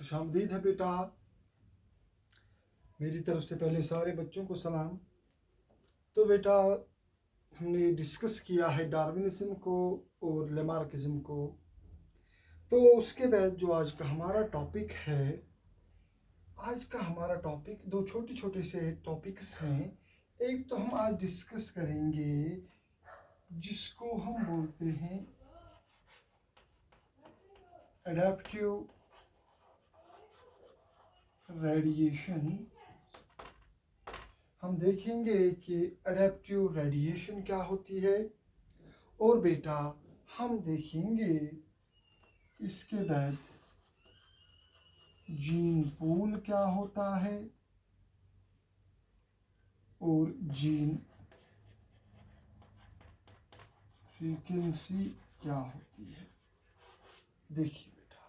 खुशामदीद है बेटा। मेरी तरफ से पहले सारे बच्चों को सलाम। तो बेटा, हमने डिस्कस किया है डार्विनिज्म को और लेमार्किज्म को। तो उसके बाद जो आज का हमारा टॉपिक है, आज का हमारा टॉपिक दो छोटे छोटे से टॉपिक्स हैं। एक तो हम आज डिस्कस करेंगे जिसको हम बोलते हैं एडेप्टिव रेडिएशन। हम देखेंगे कि एडेप्टिव रेडिएशन क्या होती है, और बेटा हम देखेंगे इसके बाद जीन पूल क्या होता है और जीन फ्रीक्वेंसी क्या होती है। देखिए बेटा,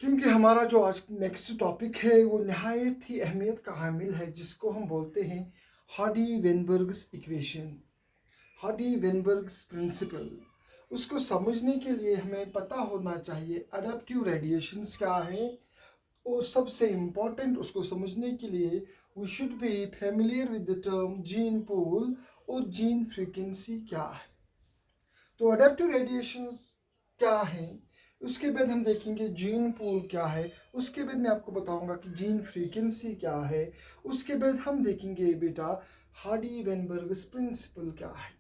क्योंकि हमारा जो आज नेक्स्ट टॉपिक है वो नहायत ही अहमियत का हामिल है, जिसको हम बोलते हैं हार्डी-वेनबर्ग्स इक्वेशन, हार्डी-वेनबर्ग्स प्रिंसिपल। उसको समझने के लिए हमें पता होना चाहिए अडेप्टिव रेडिएशंस क्या है, और सबसे इम्पॉर्टेंट उसको समझने के लिए we should be familiar with the term gene pool और जीन फ्रीक्वेंसी क्या है। तो अडेप्टिव रेडिएशंस क्या है, उसके बाद हम देखेंगे जीन पूल क्या है, उसके बाद मैं आपको बताऊंगा कि जीन फ्रीक्वेंसी क्या है, उसके बाद हम देखेंगे बेटा हार्डी-वेनबर्ग्स प्रिंसिपल क्या है।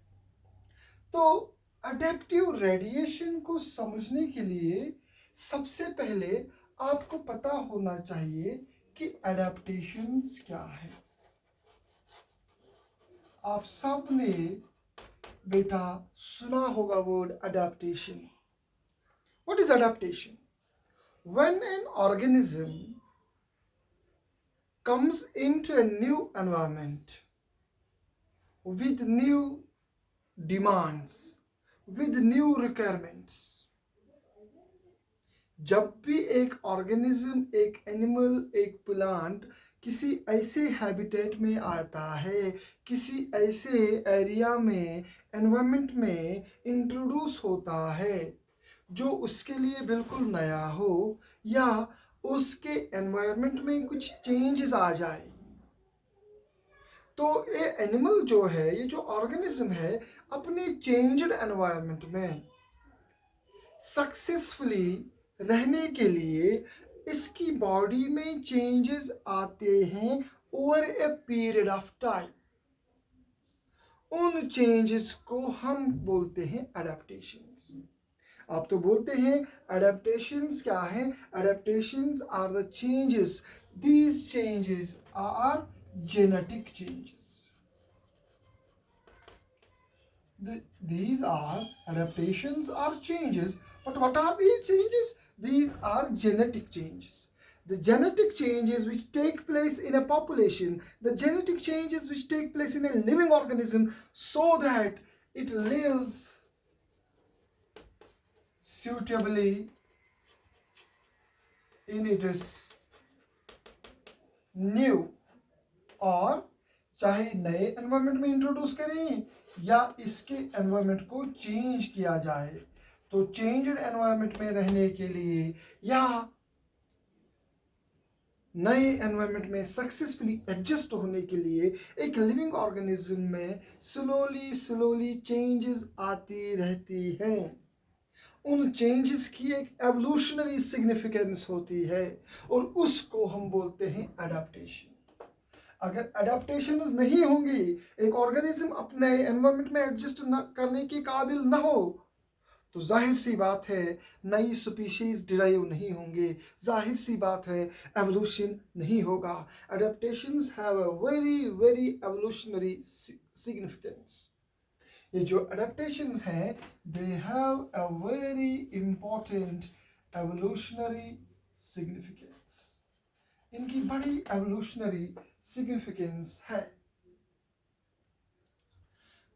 तो अडेप्टिव रेडिएशन को समझने के लिए सबसे पहले आपको पता होना चाहिए कि अडेप्टेशंस क्या है। आप सब ने बेटा सुना होगा word adaptation. What is adaptation? When an organism comes into a new environment with new demands, with new requirements। जब भी एक ऑर्गेनिज्म, एक एनिमल, एक प्लांट किसी ऐसे हैबिटेट में आता है, किसी ऐसे एरिया में, एनवायरनमेंट में इंट्रोड्यूस होता है जो उसके लिए बिल्कुल नया हो, या उसके एनवायरनमेंट में कुछ चेंजेस आ जाए, तो ये एनिमल जो है, ये जो ऑर्गेनिज्म है, अपने चेंज्ड एनवायरनमेंट में सक्सेसफुली रहने के लिए इसकी बॉडी में चेंजेस आते हैं over a period of time. उन चेंजेस को हम बोलते हैं अडेप्टेशंस। आप तो बोलते हैं अडेप्टेशंस क्या है? Adaptations are the changes, these changes are genetic changes. These are adaptations or changes, but what are these changes? These are genetic changes. The genetic changes which take place in a population, the genetic changes which take place in a living organism, so that it lives suitably in its new, और चाहे नए environment में introduce करें या इसके environment को change किया जाए, तो चेंज्ड एनवायरनमेंट में रहने के लिए या नए एनवायरनमेंट में सक्सेसफुली एडजस्ट होने के लिए एक लिविंग ऑर्गेनिज्म में स्लोली स्लोली चेंजेस आती रहती हैं। उन चेंजेस की एक एवोल्यूशनरी सिग्निफिकेंस होती है, और उसको हम बोलते हैं अडेप्टेशन। अगर अडेप्टेशन नहीं होंगी, एक ऑर्गेनिज्म अपने एनवायरनमेंट में एडजस्ट न करने के काबिल न हो, तो जाहिर सी बात है नई स्पीशीज डिराइव नहीं होंगे, जाहिर सी बात है एवोल्यूशन नहीं होगा। Adaptations have a very very evolutionary significance. ये जो अडेप्टेशंस हैं, they have a very important evolutionary significance. इनकी बड़ी एवोल्यूशनरी सिग्निफिकेंस है।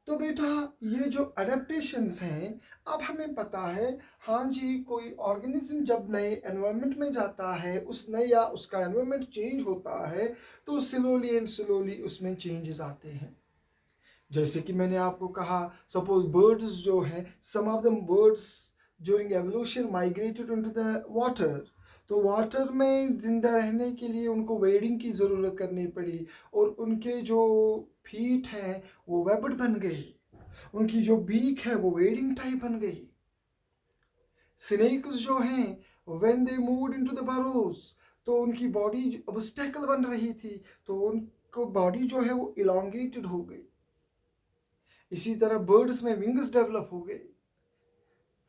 तो बेटा, ये जो अडेप्टेशंस हैं, अब हमें पता है, हाँ जी, कोई ऑर्गेनिज्म जब नए एनवायरनमेंट में जाता है, उस नए या उसका एनवायरनमेंट चेंज होता है, तो स्लोली एंड स्लोली उसमें चेंजेस आते हैं। जैसे कि मैंने आपको कहा, सपोज बर्ड्स जो हैं, some of the birds during evolution migrated into the water. तो वाटर में जिंदा रहने के लिए उनको वेडिंग की ज़रूरत करनी पड़ी, और उनके जो फीट हैं वो वेबड बन गए, उनकी जो बीक है वो वेडिंग टाइप बन गई। स्नेक्स जो हैं when they moved into the burrows, तो उनकी बॉडी ऑब्स्टेकल बन रही थी, तो उनको बॉडी जो है वो इलोंगेटेड हो गई। इसी तरह बर्ड्स में विंग्स डेवलप हो गए,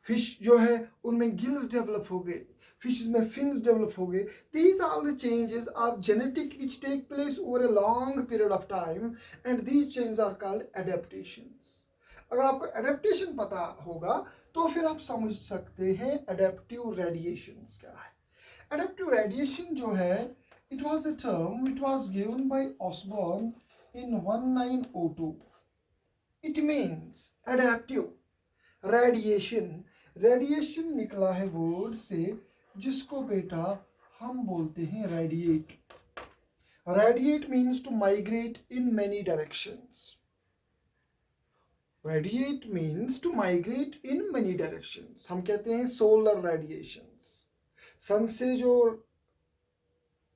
फिश जो है उनमें गिल्स डेवलप हो गए, फिशेस में फिन्स डेवलप हो गए। These all the changes are genetic which take place over a long period of time, and these changes are called adaptations. अगर आपको एडेप्टेशन पता होगा तो फिर आप समझ सकते हैं एडेप्टिव रेडिएशंस क्या है। एडेप्टिव रेडिएशन जो है, it was a term it was given by Osborne in 1902। It means adaptive radiation. Radiation निकला है वर्ड से जिसको बेटा हम बोलते हैं radiate. Radiate means to migrate in many directions. Radiate means to migrate in many directions. हम कहते हैं सोलर रेडिएशंस। सन से जो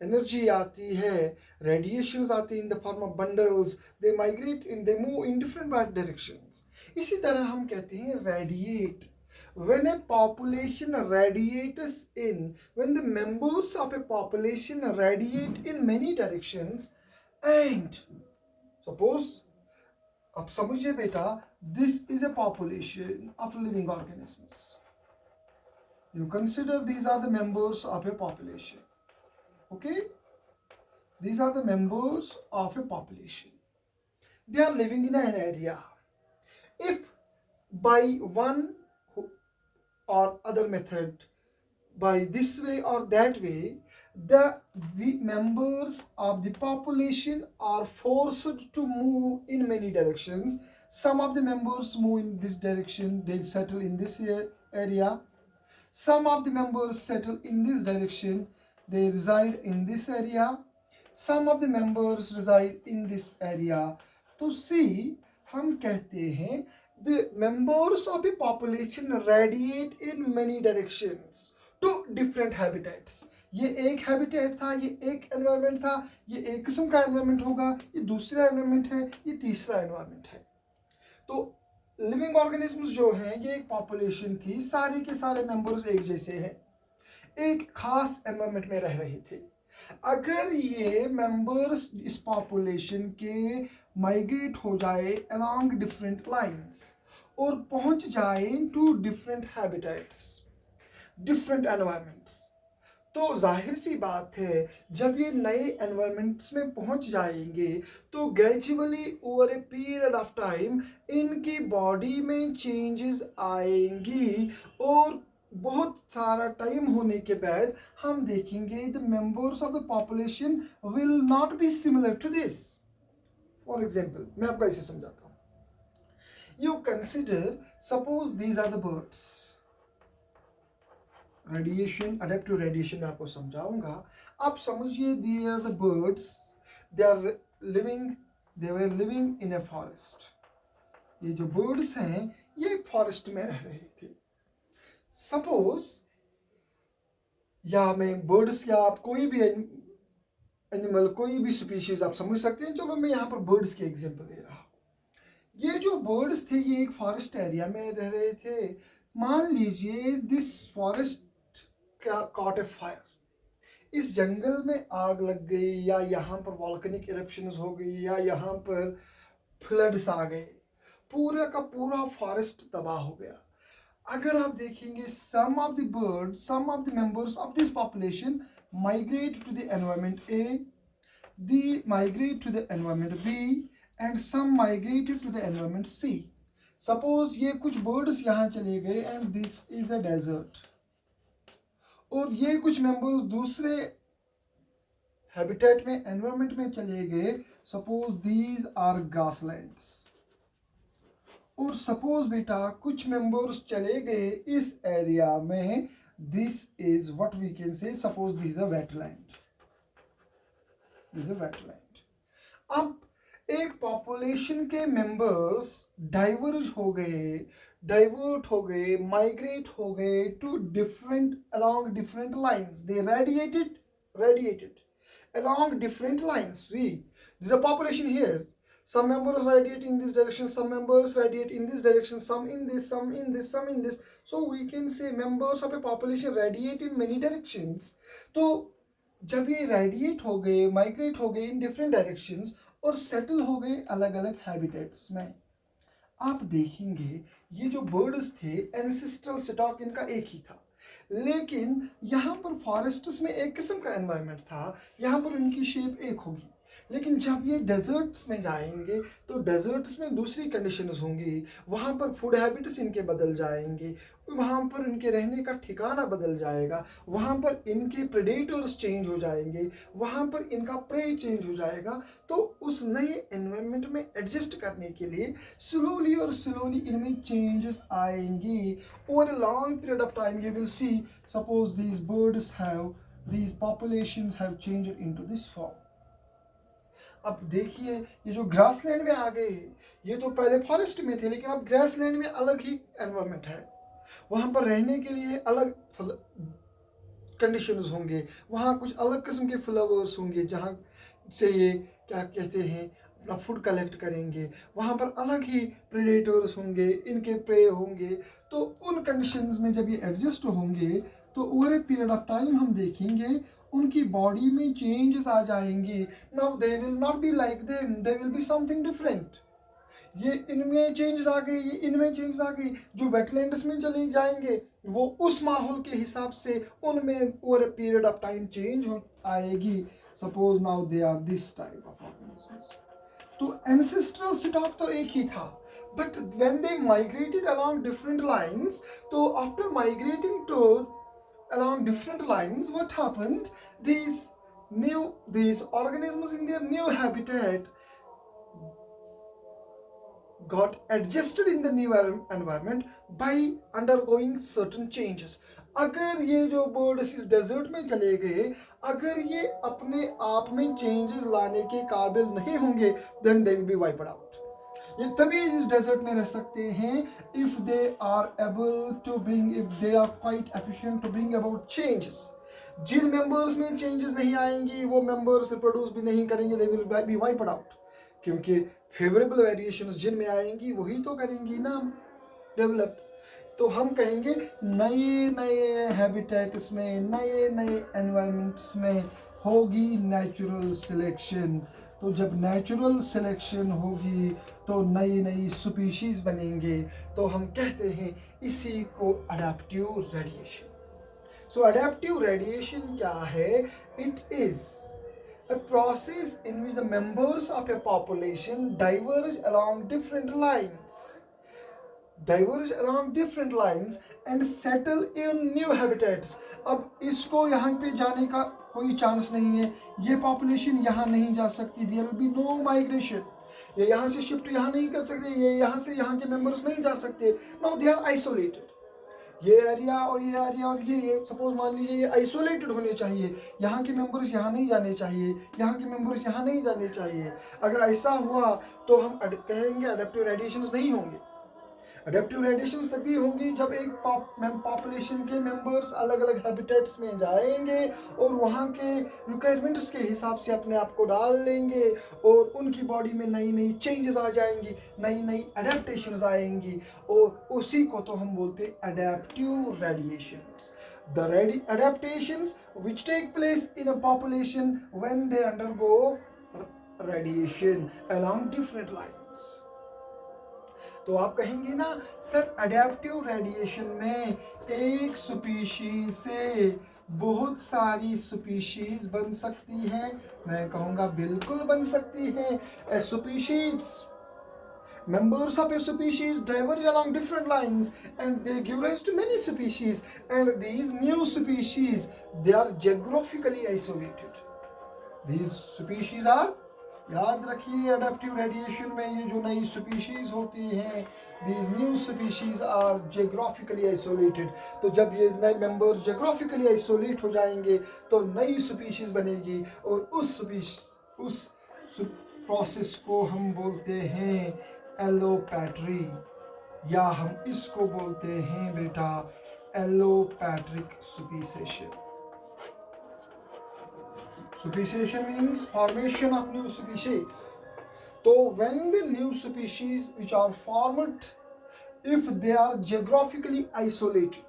एनर्जी आती है, रेडिएशंस आती है in the form of bundles, they migrate in, they move in different directions. इसी तरह हम कहते हैं radiate. When a population radiates in, when the members of a population radiate in many directions, and suppose, अब समझिए बेटा, this is a population of living organisms. You consider these are the members of a population. Okay? These are the members of a population. They are living in an area. If by one or other method, by this way or that way, the members of the population are forced to move in many directions. Some of the members move in this direction, they settle in this area. Some of the members settle in this direction, they reside in this area. Some of the members reside in this area. तो see, हम कहते हैं the members of a population radiate in many directions to different habitats. ये एक habitat था, ये एक environment था, ये एक किस्म का environment होगा, ये दूसरा environment है, ये तीसरा environment है। तो लिविंग ऑर्गेनिजम्स जो हैं ये एक पॉपुलेशन थी, सारे के सारे मेंबर्स एक जैसे हैं, एक खास एनवायरनमेंट में रह रहे थे। अगर ये मेंबर्स इस पॉपुलेशन के माइग्रेट हो जाए अलोंग डिफरेंट लाइंस और पहुंच जाए to different habitats, different environments, तो जाहिर सी बात है जब ये नए एनवायरनमेंट्स में पहुंच जाएंगे तो gradually over a period of time इनकी बॉडी में चेंजेस आएंगी, और बहुत सारा टाइम होने के बाद हम देखेंगे the members of the population will not be similar to this. For example मैं आपको ऐसे समझाता हूँ। You consider, suppose these are the birds. Radiation, adaptive radiation में आपको समझाऊंगा। आप समझिए they are the birds, they are living, they were living in a forest. ये जो बर्ड्स हैं ये एक फॉरेस्ट में रह रहे थे। सपोज, या मैं बर्ड्स या आप कोई भी एनिमल, कोई भी स्पीशीज आप समझ सकते हैं। चलो मैं यहाँ पर बर्ड्स के एग्जांपल दे रहा हूँ। ये जो बर्ड्स थे ये एक फॉरेस्ट एरिया में रह रहे थे। मान लीजिए this forest caught a fire, इस जंगल में आग लग गई, या यहाँ पर वॉल्केनिक इरप्शंस हो गई, या यहाँ पर फ्लड्स आ गए, पूरा का पूरा फॉरेस्ट तबाह हो गया। अगर आप देखेंगे some of the birds, some of the members of this population migrate to the environment A, they migrate to the environment B, and some migrated to the environment C. Suppose ये कुछ birds यहाँ चले गए and this is a desert, और ये कुछ members दूसरे habitat में, एनवायरनमेंट में चले गए। सपोज दीज आर ग्रासलैंड्स, और सपोज बेटा कुछ मेंबर्स चले गए इस एरिया में, this is what we can say, suppose this is a wetland, this is a wetland. अब एक पॉपुलेशन के मेंबर्स डाइवर्ज हो गए डाइवर्ट हो गए, माइग्रेट हो गए to different along different lines. They radiated along different lines. See, there's a population here. Some members radiate in this direction, some members radiate in this direction, some in this, some in this, some in this. So we can say members of a population radiate in many directions. तो जब ये radiate हो गए, migrate हो गए in different directions और settle हो गए अलग अलग हैबिटेट्स में, आप देखेंगे ये जो बर्ड्स थे एंसेस्ट्रल स्टॉक इनका एक ही था, लेकिन यहाँ पर फॉरेस्ट्स में एक किस्म का एनवायरनमेंट था, यहाँ पर इनकी शेप एक होगी। लेकिन जब ये डेजर्ट्स में जाएंगे तो डेजर्ट्स में दूसरी कंडीशंस होंगी, वहाँ पर फूड हैबिट्स इनके बदल जाएंगे, वहाँ पर इनके रहने का ठिकाना बदल जाएगा, वहाँ पर इनके प्रेडेटर्स चेंज हो जाएंगे, वहाँ पर इनका प्रे चेंज हो जाएगा। तो उस नए एनवायरनमेंट में एडजस्ट करने के लिए स्लोली इनमें चेंजेस आएंगे। Over a long period of time you will see, suppose these birds have, these populations have changed into this form. अब देखिए ये जो ग्रासलैंड में आ गए, ये तो पहले फॉरेस्ट में थे, लेकिन अब ग्रासलैंड में अलग ही एनवायरनमेंट है, वहाँ पर रहने के लिए अलग कंडीशंस होंगे, वहाँ कुछ अलग किस्म के फ्लावर्स होंगे जहाँ से ये क्या कहते हैं अपना फूड कलेक्ट करेंगे, वहाँ पर अलग ही प्रेडेटर्स होंगे, इनके प्रे होंगे। तो उन कंडीशंस में जब ये एडजस्ट होंगे तो over a period of time हम देखेंगे उनकी बॉडी में चेंजेस आ जाएंगे। Now they will not be like them, they will be something different. ये इनमें चेंजेस आ गए, ये इनमें चेंजेस आ गई। जो वेटलैंड्स में चले जाएंगे वो उस माहौल के हिसाब से उनमें over a period of time change हो आएगी। Suppose now they are this type of organisms. तो एंसेस्ट्रल स्टॉक तो एक ही था, but when they migrated along different lines, तो after migrating to along different lines, what happened, these organisms in their new habitat got adjusted in the new environment by undergoing certain changes. अगर ये जो birds इस desert में चले गए, अगर ये अपने आप में चेंजेस लाने के काबिल नहीं होंगे, then they will be wiped out. ये तभी इस डेजर्ट में रह सकते हैं if they are able to bring, if they are quite efficient to bring about changes. जिन मेंबर्स में चेंजेस नहीं आएंगी वो मेंबर्स रिप्रोड्यूस भी नहीं करेंगे, they will be wiped out. क्योंकि फेवरेबल वेरिएशंस जिन में आएंगी वही तो करेंगी ना डेवलप। तो हम कहेंगे नए नए हैबिटेट्स में, नए नए एनवायरनमेंट्स में होगी नेचुरल सिलेक्शन। तो जब नेचुरल सिलेक्शन होगी तो नई नई स्पीशीज बनेंगे। तो हम कहते हैं इसी को अडेप्टिव रेडिएशन। सो अडेप्टिव रेडिएशन क्या है? It is a process in which the members of a population diverge along different lines and settle in new habitats. अब इसको यहाँ पे जाने का कोई चांस नहीं है, ये पॉपुलेशन यहाँ नहीं जा सकती, there will be no migration. ये यहाँ से शिफ्ट यहाँ नहीं कर सकते, ये यहाँ से यहाँ के मेंबर्स नहीं जा सकते। Now they are isolated. ये एरिया और ये एरिया और ये सपोज मान लीजिए ये आइसोलेटेड होने चाहिए, यहाँ के मेंबर्स यहाँ नहीं जाने चाहिए, यहाँ के मेंबर्स यहाँ नहीं जाने चाहिए। अगर ऐसा हुआ तो हम कहेंगे अडेप्टिव रेडिएशंस नहीं होंगे। अडेप्टिव रेडिएशंस तभी होंगी जब एक पॉपुलेशन के मेंबर्स अलग अलग हैबिटेट्स में जाएंगे और वहाँ के रिक्वायरमेंट्स के हिसाब से अपने आप को डाल लेंगे और उनकी बॉडी में नई नई चेंजेस आ जाएंगी, नई नई अडेप्टेशंस आएंगी, और उसी को तो हम बोलते हैं adaptive radiations. The adaptations which take place in a population when they undergo radiation along different lines. तो आप कहेंगे ना सर अडेप्टिव रेडिएशन में एक स्पीशीज से बहुत सारी स्पीशीज बन सकती हैं। मैं कहूँगा बिल्कुल बन सकती हैं। ए species, members of a species diverge along different lines and they give rise to many species, and these new species, they are geographically isolated. These species are, याद रखिए अडेप्टिव रेडिएशन में ये जो नई स्पीशीज होती हैं, these new species are geographically isolated. तो जब ये नए मेंबर्स geographically isolate हो जाएंगे तो नई स्पीशीज बनेगी और उस प्रोसेस को हम बोलते हैं एलोपैट्री। या हम इसको बोलते हैं बेटा allopatric सुपीसेशन। Speciation means formation of new species. So when the new species which are formed, if they are geographically isolated,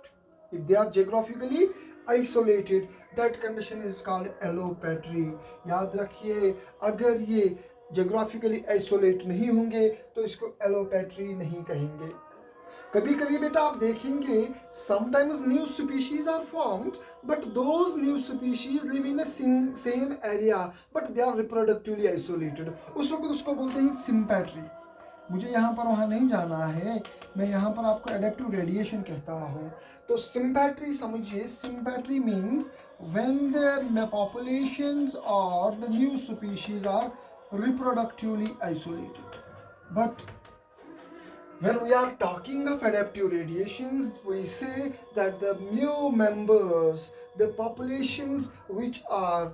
that condition is called allopatry. याद रखिए, अगर ये geographically isolate नहीं होंगे तो इसको allopatry नहीं कहेंगे। कभी कभी बेटा आप देखेंगे sometimes new species are formed but those new species live in a same area but they are reproductively isolated, उस वक्त उसको बोलते हैं sympatry। मुझे यहाँ पर वहाँ नहीं जाना है, मैं यहाँ पर आपको एडेप्टिव रेडिएशन कहता हूँ। तो सिंपैट्री समझिए, sympatry means when the populations और the new species are reproductively isolated. But when we are talking of adaptive radiations, we say that the new members, the populations which are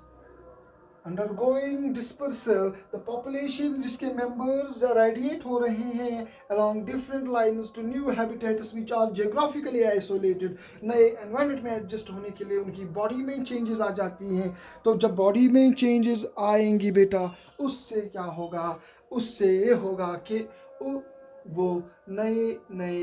undergoing dispersal, the populations जिसके members radiate हो रहे हैं along different lines to new habitats which are geographically isolated, नए environment में adjust होने के लिए उनकी body में changes आ जाती हैं। तो जब body में changes आएंगी बेटा, उससे क्या होगा, उससे ये होगा कि वो नए नए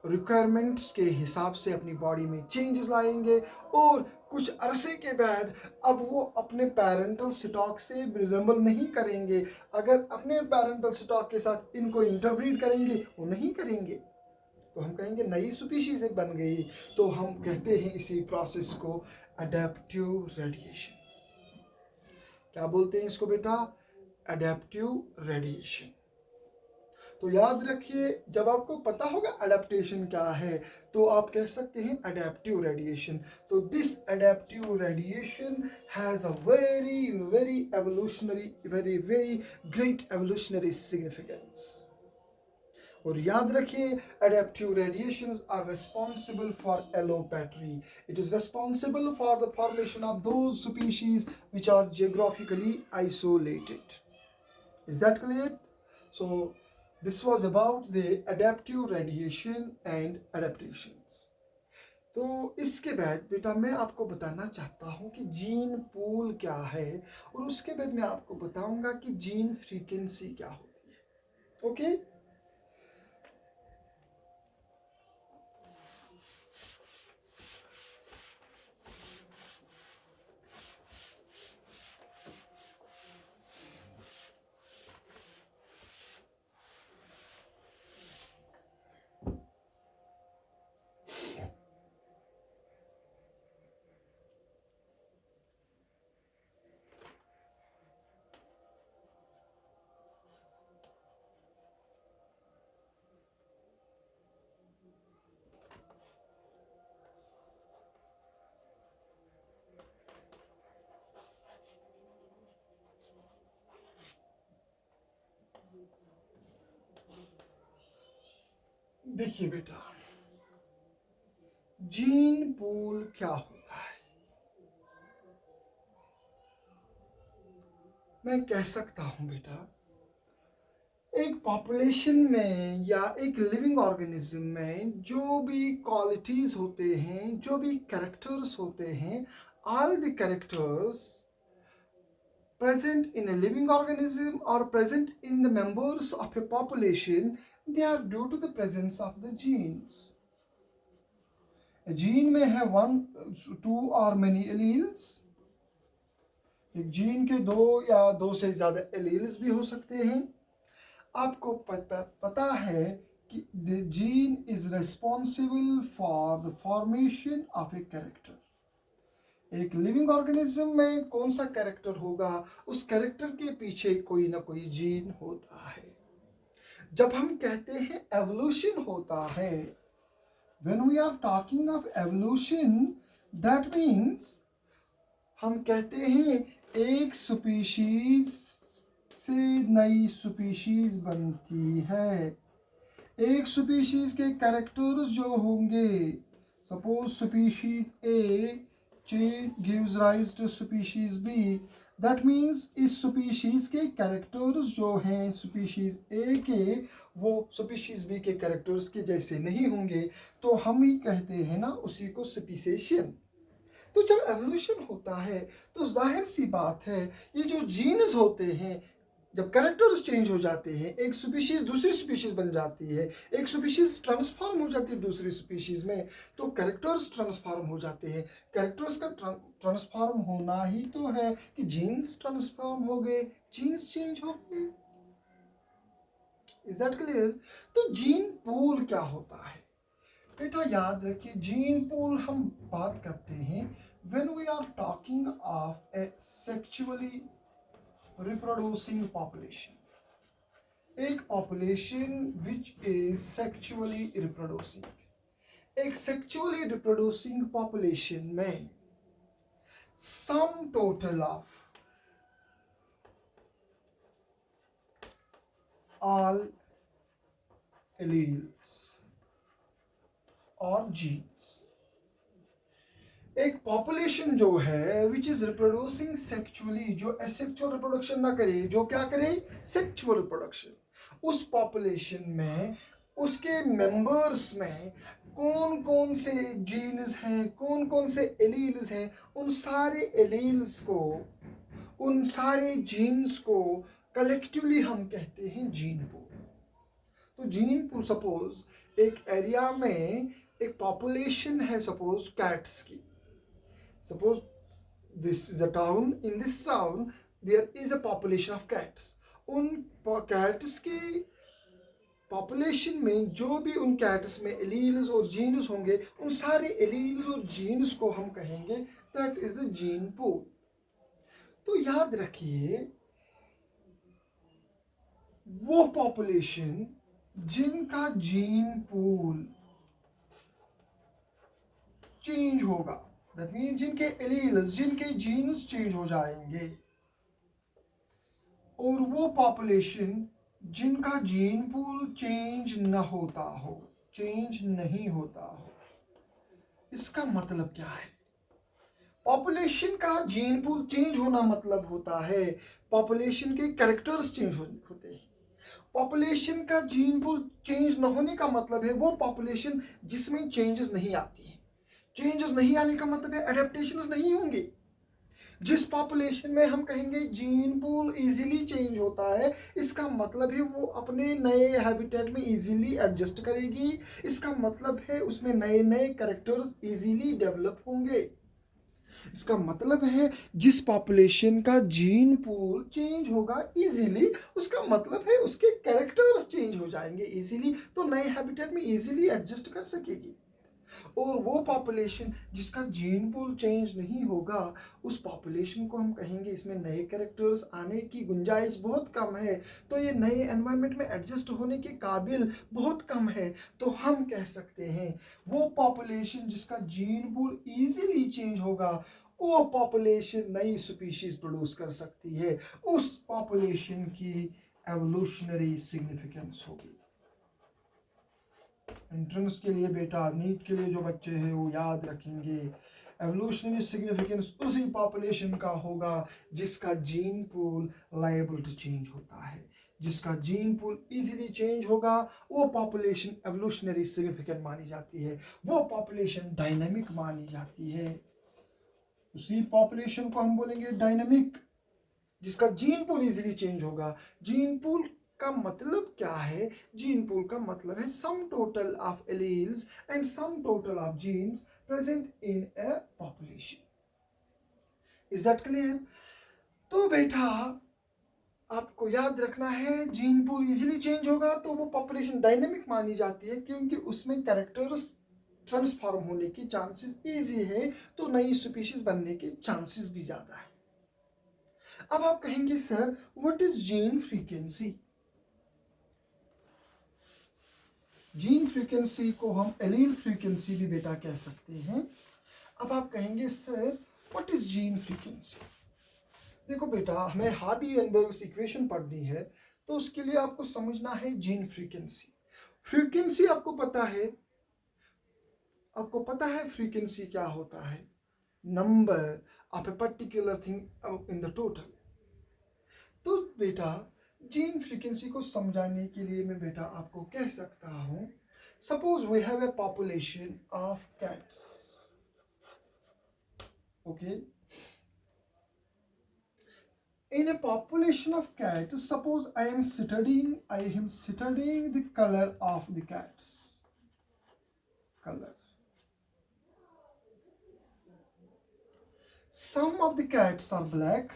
रिक्वायरमेंट्स के हिसाब से अपनी बॉडी में चेंजेस लाएंगे और कुछ अरसे के बाद अब वो अपने पेरेंटल स्टॉक से रिजेंबल नहीं करेंगे। अगर अपने पेरेंटल स्टॉक के साथ इनको इंटरब्रीड करेंगे, वो नहीं करेंगे, तो हम कहेंगे नई स्पीशीज बन गई। तो हम कहते हैं इसी प्रोसेस को अडेप्टिव रेडिएशन। क्या बोलते हैं इसको बेटा? Adaptive radiation. तो याद रखिए, जब आपको पता होगा अडेप्टेशन क्या है तो आप कह सकते हैं अडेप्टिव रेडिएशन। तो this adaptive radiation has a very very evolutionary, very very great evolutionary significance. और याद रखिए, adaptive radiations are responsible for allopatry. It is responsible for the formation of those species which are geographically isolated. Is that clear? So this was about the adaptive radiation and adaptations. तो इसके बाद बेटा मैं आपको बताना चाहता हूँ कि जीन पूल क्या है, और उसके बाद मैं आपको बताऊंगा कि जीन फ्रीक्वेंसी क्या होती है। ओके? देखिए बेटा, जीन पूल क्या होता है? मैं कह सकता हूं बेटा, एक पॉपुलेशन में या एक लिविंग ऑर्गेनिज्म में जो भी क्वालिटीज होते हैं, जो भी कैरेक्टर्स होते हैं, all the characters present in a living organism or present in the members of a population, they are due to the presence of the genes. A gene may have one, two or many alleles. एक gene के दो या दो से ज्यादा alleles भी हो सकते हैं। आपको पता है कि the gene is responsible for the formation of a character. एक लिविंग ऑर्गेनिज्म में कौन सा कैरेक्टर होगा, उस कैरेक्टर के पीछे कोई ना कोई जीन होता है। जब हम कहते हैं एवोल्यूशन होता है, when we are talking of evolution, that means हम कहते हैं एक स्पीशीज से नई स्पीशीज बनती है। एक स्पीशीज के कैरेक्टर्स जो होंगे, suppose species A gives rise to species B, that means इस स्पीशीज के कैरेक्टर्स जो हैं स्पीशीज ए के वो स्पीशीज बी के कैरेक्टर्स के जैसे नहीं होंगे, तो हम ही कहते हैं ना उसी को स्पीसेशन। तो जब एवोल्यूशन होता है तो जाहिर सी बात है ये जो जीन्स होते हैं, जब कैरेक्टर्स चेंज हो जाते हैं, एक स्पीशीज दूसरी स्पीशीज बन जाती है, एक स्पीशीज ट्रांसफॉर्म हो जाती है दूसरी स्पीशीज में, तो कैरेक्टर्स ट्रांसफॉर्म हो जाते हैं। कैरेक्टर्स का ट्रांसफॉर्म होना ही तो है कि जीन्स ट्रांसफॉर्म हो गए, जीन्स चेंज हो गए। Is that clear? तो जीन पूल क्या होता है बेटा, याद रखिए जीन पूल हम बात करते हैं when we are talking of a sexually reproducing population, एक population which is sexually reproducing. एक सेक्सुअली रिप्रोड्यूसिंग पॉपुलेशन में sum total of all alleles और जीन्स, एक पॉपुलेशन जो है विच इज रिप्रोड्यूसिंग सेक्सुअली, जो एसेक्सुअल रिप्रोडक्शन ना करे, जो क्या करे सेक्सुअल रिप्रोडक्शन, उस पॉपुलेशन में उसके मेंबर्स में कौन कौन से जीन्स हैं, कौन कौन से एलील्स हैं, उन सारे एलील्स को, उन सारे जीन्स को कलेक्टिवली हम कहते हैं जीन पूल। तो जीन पूल, सपोज एक एरिया में एक पॉपुलेशन है सपोज कैट्स की, suppose this is a town, in this town there is a population of cats, उन कैट्स की पॉपुलेशन में जो भी उन कैट्स में एलील्स और जीन्स होंगे, उन सारे एलील्स और जीन्स को हम कहेंगे that is the gene pool. तो याद रखिए वो पॉपुलेशन जिनका जीन पूल चेंज होगा, दैट मीन जिनके एलील्स, जिनके जीन्स चेंज हो जाएंगे, और वो पॉपुलेशन जिनका जीन पूल चेंज न होता हो, चेंज नहीं होता हो। इसका मतलब क्या है? पॉपुलेशन का जीन पूल चेंज होना मतलब होता है पॉपुलेशन के कैरेक्टर्स चेंज होते हैं। पॉपुलेशन का जीन पूल चेंज न होने का मतलब है वो पॉपुलेशन जिसमें चेंजेस नहीं आती हैं। चेंजेस नहीं आने का मतलब है एडेप्टेशंस नहीं होंगे। जिस पॉपुलेशन में हम कहेंगे जीन पूल इजीली चेंज होता है, इसका मतलब है वो अपने नए हैबिटेट में इजीली एडजस्ट करेगी, इसका मतलब है उसमें नए नए कैरेक्टर्स इजीली डेवलप होंगे। इसका मतलब है जिस पॉपुलेशन का जीन पूल चेंज होगा इजीली, उसका मतलब है उसके कैरेक्टर्स चेंज हो जाएंगे इजीली, तो नए हैबिटेट में इजीली एडजस्ट कर सकेगी। और वो पॉपुलेशन जिसका जीन पूल चेंज नहीं होगा, उस पॉपुलेशन को हम कहेंगे इसमें नए कैरेक्टर्स आने की गुंजाइश बहुत कम है, तो ये नए एनवायरनमेंट में एडजस्ट होने के काबिल बहुत कम है। तो हम कह सकते हैं वो पॉपुलेशन जिसका जीन पूल इजीली चेंज होगा, वो पॉपुलेशन नई स्पीशीज प्रोड्यूस कर सकती है, उस पॉपुलेशन की एवोल्यूशनरी सिग्निफिकेंस होगी। एंट्रेंस के लिए बेटा, नीट के लिए जो बच्चे हैं वो याद रखेंगे, एवोल्यूशनरी सिग्निफिकेंस उसी पॉपुलेशन का होगा जिसका gene pool liable to change होता है। जिसका जीन पूल इजीली चेंज होगा वो पॉपुलेशन एवोल्यूशनरी सिग्निफिकेंट मानी जाती है, वो पॉपुलेशन डायनामिक मानी जाती है। उसी पॉपुलेशन को हम बोलेंगे डायनामिक, जिसका जीन पूल इजीली चेंज होगा। जीन पूल का मतलब क्या है? जीन पूल का मतलब है सम total of alleles and some total of genes present in A population. Is that clear? तो बेटा आपको याद रखना है जीन पूल इजीली चेंज होगा तो वो पॉपुलेशन डायनेमिक मानी जाती है, क्योंकि उसमें कैरेक्टर्स ट्रांसफॉर्म होने की चांसेस इजी है, तो नई स्पीशीज बनने के चांसेस भी ज्यादा है। अब आप कहेंगे sir what is gene frequency? Gene frequency को हम एलील फ्रीक्वेंसी भी बेटा कह सकते हैं। अब आप कहेंगे sir what is gene frequency? देखो बेटा, हमें हार्डी-वेनबर्ग इक्वेशन पढ़नी है, तो उसके लिए आपको समझना है जीन फ्रीक्वेंसी। फ्रीक्वेंसी आपको पता है, फ्रीक्वेंसी क्या होता है? number of a particular thing in the total. तो बेटा जीन फ्रीक्वेंसी को समझाने के लिए मैं बेटा आपको कह सकता हूं, suppose we have a population of cats, okay, in a population of cats, suppose I am studying the color of the cats, color. Some of the cats are black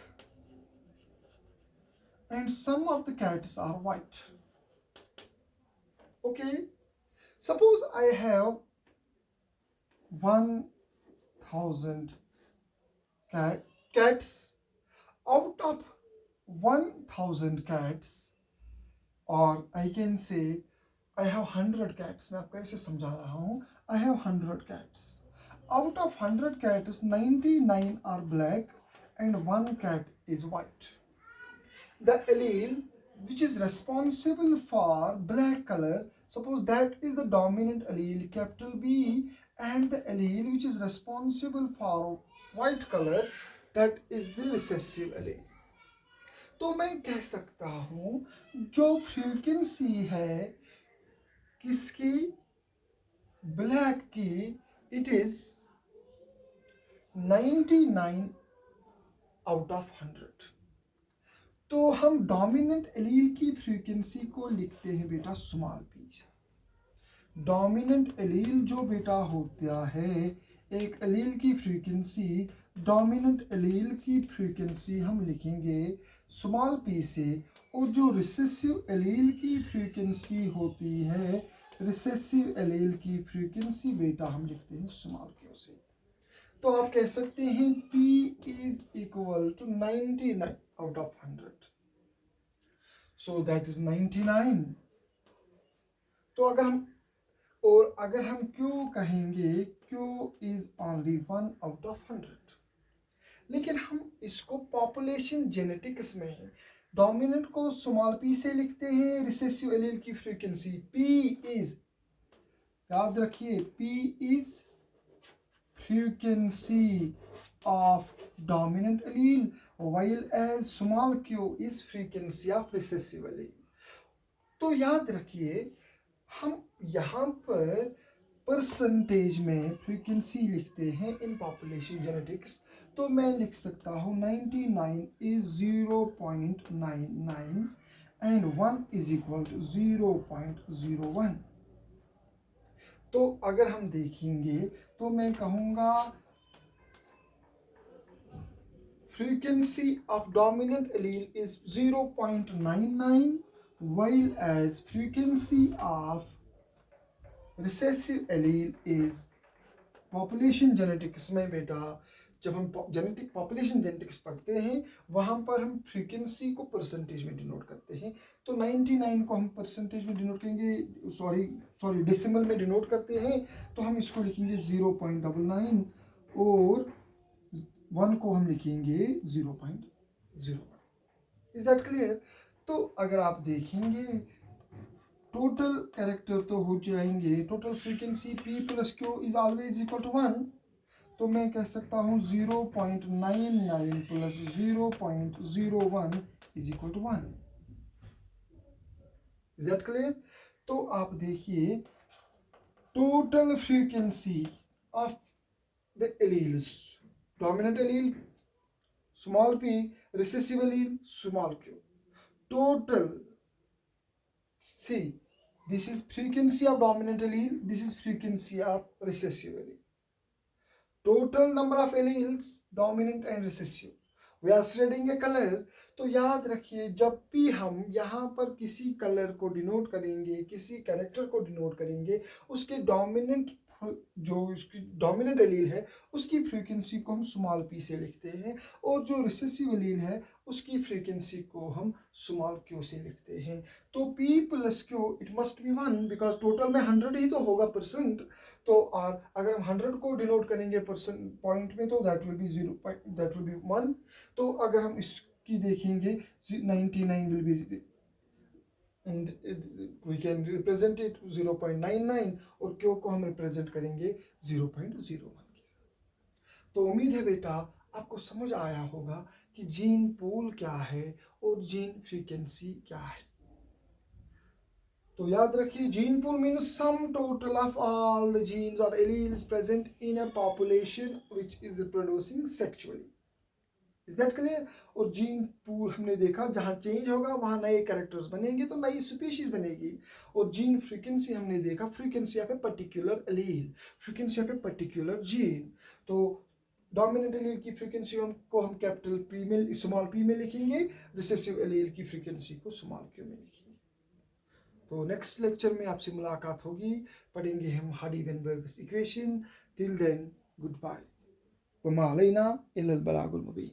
and some of the cats are white. Okay, suppose I have 1000 cats. Out of 1000 cats, or I can say I have 100 cats. मैं आपको ऐसे समझा रहा हूँ, I have 100 cats. Out of 100 cats, 99 are black and 1 cat is white. The allele which is responsible for black color, suppose that is the dominant allele, capital B, and the allele which is responsible for white color, that is the recessive allele. तो मैं कह सकता हूँ जो frequency है किसकी, black की, it is 99 out of 100. तो हम डोमिनेंट एलील की फ्रीक्वेंसी को लिखते हैं बेटा स्मॉल पी से. डोमिनेंट एलील जो बेटा होता है, एक एलील की फ्रीक्वेंसी, डोमिनेंट एलील की फ्रीक्वेंसी हम लिखेंगे स्मॉल पी से, और जो रिसेसिव एलील की फ्रीक्वेंसी होती है, रिसेसिव एलील की फ्रीक्वेंसी बेटा हम लिखते हैं स्मॉल क्यू से. तो आप कह सकते हैं P is equal to 99 out of 100. So that is 99. तो अगर हम Q कहेंगे, Q is only 1 out of 100. लेकिन हम इसको पॉपुलेशन जेनेटिक्स में डोमिनेंट को स्मॉल p से लिखते हैं, रिसेसिव एलील की फ्रीक्वेंसी P इज, याद रखिए, P is frequency of dominant allele, while as small q is frequency of recessive allele. तो याद रखिए हम यहाँ पर परसेंटेज में फ्रीक्वेंसी लिखते हैं इन पॉपुलेशन जेनेटिक्स. तो मैं लिख सकता हूँ 99 is 0.99 and 1 is equal to 0.01. तो अगर हम देखेंगे तो मैं कहूँगा frequency of dominant allele is 0.99, while as frequency of recessive allele is, population genetics में बेटा जब हम पॉपुलेशन जेनेटिक्स पढ़ते हैं वहाँ पर हम फ्रीक्वेंसी को परसेंटेज में डिनोट करते हैं. तो 99 को हम परसेंटेज में डिनोट करेंगे, सॉरी डेसिमल में डिनोट करते हैं, तो हम इसको लिखेंगे 0.99 और 1 को हम लिखेंगे 0.01. Is that clear? तो अगर आप देखेंगे टोटल कैरेक्टर तो हो जाएंगे, total frequency P plus Q is always equal to 1. तो मैं कह सकता हूँ 0.99 plus 0.01 is equal to 1. Is that clear? तो आप देखिए total frequency of the alleles, dominant allele small p, recessive allele small q. Total, see, this is frequency of dominant allele, this is frequency of recessive allele. Total number of alleles dominant and recessive. We are studying a color. तो याद रखिए जब भी हम यहाँ पर किसी colour को डिनोट करेंगे, किसी कैरेक्टर को डिनोट करेंगे, उसके डोमिनेंट जो उसकी डोमिनेंट एलील है उसकी फ्रीक्वेंसी को हम स्मॉल p से लिखते हैं, और जो रिसेसिव एलील है उसकी फ्रीक्वेंसी को हम स्मॉल q से लिखते हैं. तो p plus q it must be 1, because total में 100 ही तो होगा परसेंट. तो और अगर हम 100 को डिनोट करेंगे परसेंट पॉइंट में तो दैट विल बी 1. तो अगर हम इसकी देखेंगे 99 will be, and we can represent it 0.99 और Q को हम रिप्रेजेंट करेंगे 0.01 के साथ. तो उम्मीद है बेटा आपको समझ आया होगा कि जीन पूल क्या है और जीन फ्रीक्वेंसी क्या है। तो याद रखिए, gene pool means sum total of all the genes और alleles present in a population which is reproducing sexually. Is that clear? और जीन पूल हमने देखा जहां चेंज होगा वहां नए कैरेक्टर्स बनेंगे तो नई स्पीशीज बनेगी। और जीन फ्रीक्वेंसी हमने देखा, frequency of a particular allele, frequency of a particular gene. तो डोमिनेंट एलील की फ्रीक्वेंसी को हम कैपिटल पी में, स्मॉल पी में लिखेंगे, रिसेसिव एलील की फ्रीक्वेंसी को स्मॉल क्यू में लिखेंगे। तो नेक्स्ट लेक्चर में आपसे मुलाकात होगी, पढ़ेंगे हम Hardy Weinberg equation. Till then good bye. वमा अलैना इल्लल बलागुल मुबीन।